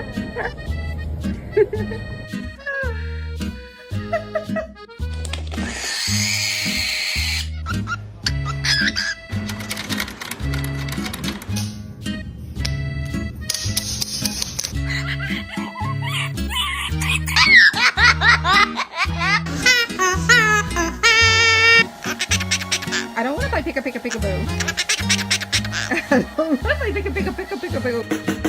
I don't want to play pick a pick a pick a boo. I don't want to play pick a pick a pick a pick a boo.